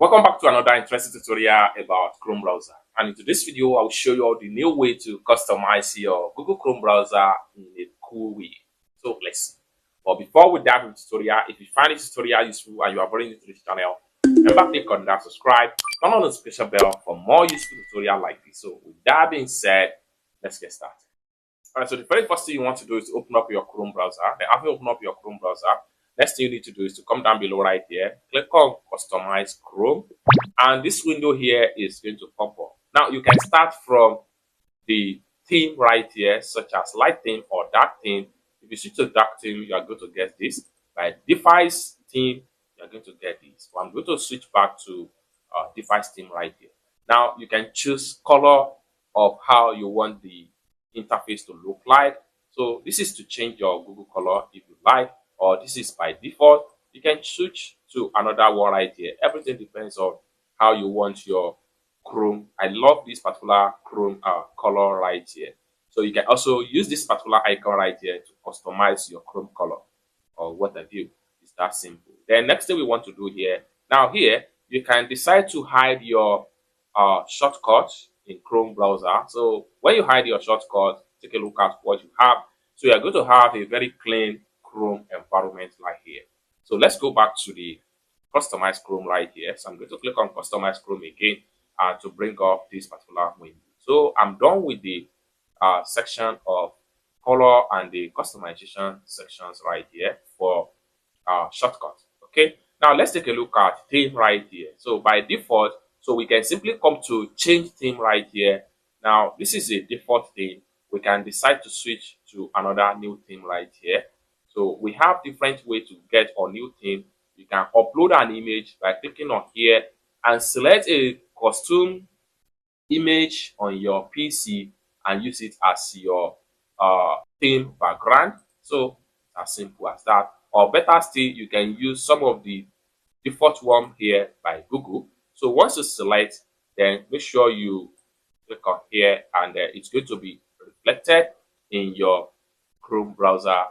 Welcome back to another interesting tutorial about Chrome browser. And in today's video, I will show you the new way to customize your Google Chrome browser in a cool way. So let's see. But before we dive into the tutorial, if you find this tutorial useful and you are very new to this channel, remember click on that subscribe, turn on the notification bell for more useful tutorials like this. So with that being said, let's get started. Alright, so the very first thing you want to do is to open up your Chrome browser. Then after you open up your Chrome browser, next thing you need to do is to come down below right here, click on Customize Chrome, and this window here is going to pop up. Now you can start from the theme right here, such as light theme or dark theme. If you switch to dark theme, you are going to get this. By device theme, you are going to get this. So I'm going to switch back to device theme right here. Now you can choose color of how you want the interface to look like. So this is to change your Google color if you like, or this is by default. You can switch to another one right here. Everything depends on how you want your Chrome. I love this particular Chrome color right here. So you can also use this particular icon right here to customize your Chrome color or what have you. It's that simple. Then next thing we want to do here. Now here you can decide to hide your shortcut in Chrome browser. So when you hide your shortcut, take a look at what you have. So you are going to have a very clean Chrome environment like here. So let's go back to the Customize Chrome right here. So I'm going to click on Customize Chrome again to bring up this particular window. So I'm done with the section of color and the customization sections right here for shortcuts. Okay, now let's take a look at theme right here. So by default, so we can simply come to change theme right here. Now this is a default theme. We can decide to switch to another new theme right here. So we have different way to get a new theme. You can upload an image by clicking on here and select a custom image on your PC and use it as your theme background. So as simple as that. Or better still, you can use some of the default one here by Google. So once you select, then make sure you click on here and it's going to be reflected in your Chrome browser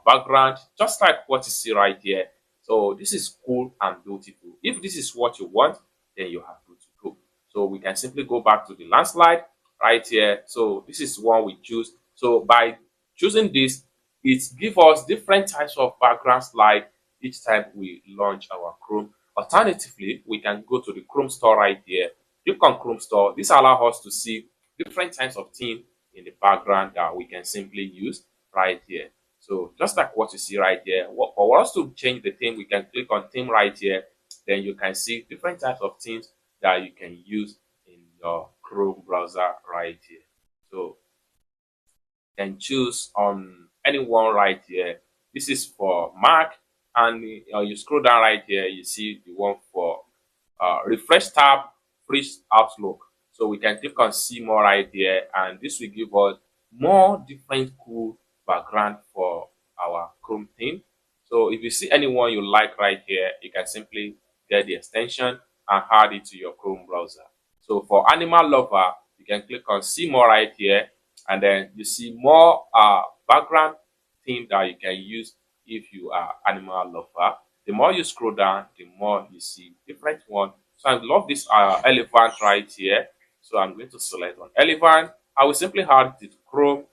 background, just like what you see right here. So this is cool and beautiful. If this is what you want, then you have to go. So we can simply go back to the landslide right here. So this is one we choose. So by choosing this, it gives us different types of background slide each time we launch our Chrome. Alternatively, we can go to the Chrome store right here. Click on Chrome store. This allows us to see different types of theme in the background that we can simply use right here. So just like what you see right here, for us to change the theme, we can click on theme right here. Then you can see different types of themes that you can use in your Chrome browser right here. So you can choose on any one right here. This is for Mac, and you scroll down right here, you see the one for refresh tab, fresh outlook. So we can click on see more right here, and this will give us more different cool background for our Chrome theme. So if you see anyone you like right here, you can simply get the extension and add it to your Chrome browser. So for animal lover, you can click on see more right here, and then you see more background theme that you can use if you are animal lover. The more you scroll down, the more you see different one. So I love this elephant right here. So I'm going to select on elephant. I will simply add it to Chrome.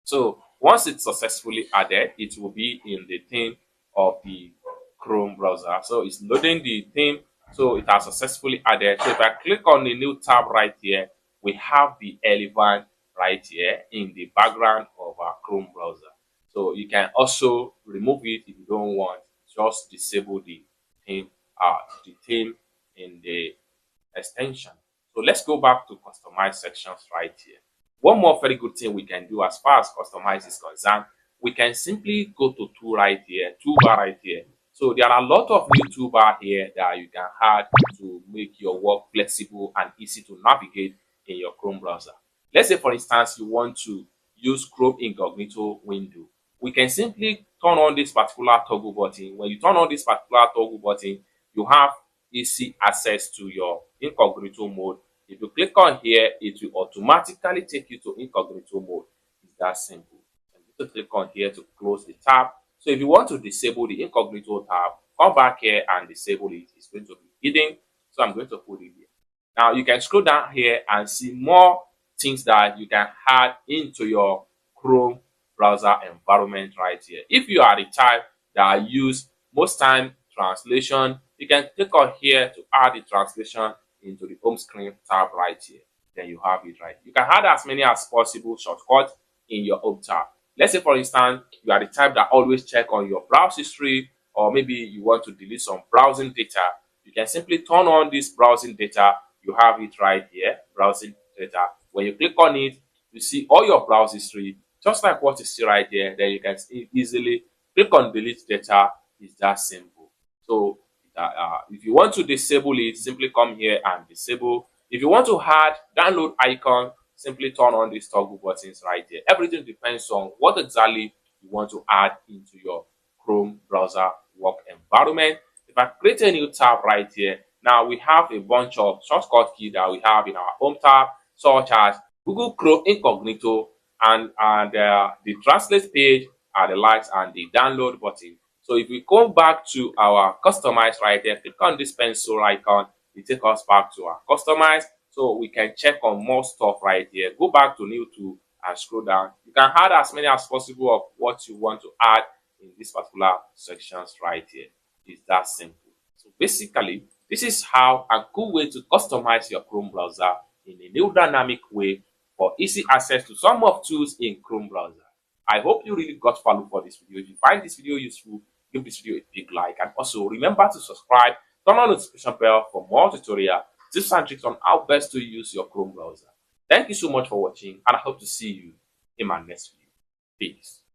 So once it's successfully added, it will be in the theme of the Chrome browser. So it's loading the theme. So it has successfully added. So if I click on the new tab right here, we have the elephant right here in the background of our Chrome browser. So you can also remove it if you don't want. Just disable the theme in the extension. So let's go back to customize sections right here. One more very good thing we can do as far as customize is concerned, we can simply go to toolbar right here. So there are a lot of new toolbar here that you can add to make your work flexible and easy to navigate in your Chrome browser. Let's say, for instance, you want to use Chrome incognito window. We can simply turn on this particular toggle button. When you turn on this particular toggle button, you have easy access to your incognito mode. If you click on here, it will automatically take you to incognito mode. It's that simple. And you click on here to close the tab. So if you want to disable the incognito tab, come back here and disable it, it's going to be hidden. So I'm going to put it here. Now you can scroll down here and see more things that you can add into your Chrome browser environment right here. If you are the type that use most time translation, you can click on here to add the translation into the home screen tab right here. Then you have it right. You can add as many as possible shortcuts in your home tab. Let's say, for instance, you are the type that always check on your browse history, or maybe you want to delete some browsing data. You can simply turn on this browsing data. You have it right here, browsing data. When you click on it, you see all your browse history, just like what you see right there. Then you can easily click on delete data. It's that simple. So if you want to disable it, simply come here and disable. If you want to add download icon, simply turn on these toggle buttons right there. Everything depends on what exactly you want to add into your Chrome browser work environment. If I create a new tab right here, now we have a bunch of shortcut key that we have in our home tab, such as Google Chrome Incognito and the translate page, the likes, and the download button. So if we go back to our customize right there, click on this pencil icon, it takes us back to our customize. So we can check on more stuff right here. Go back to new tool and scroll down. You can add as many as possible of what you want to add in this particular sections right here. It's that simple. So basically, this is how a cool way to customize your Chrome browser in a new dynamic way for easy access to some of tools in Chrome browser. I hope you really got value for this video. If you find this video useful, give this video a big like, and also remember to subscribe, turn on the notification bell for more tutorial tips and tricks on how best to use your Chrome browser. Thank you so much for watching, and I hope to see you in my next video. Peace.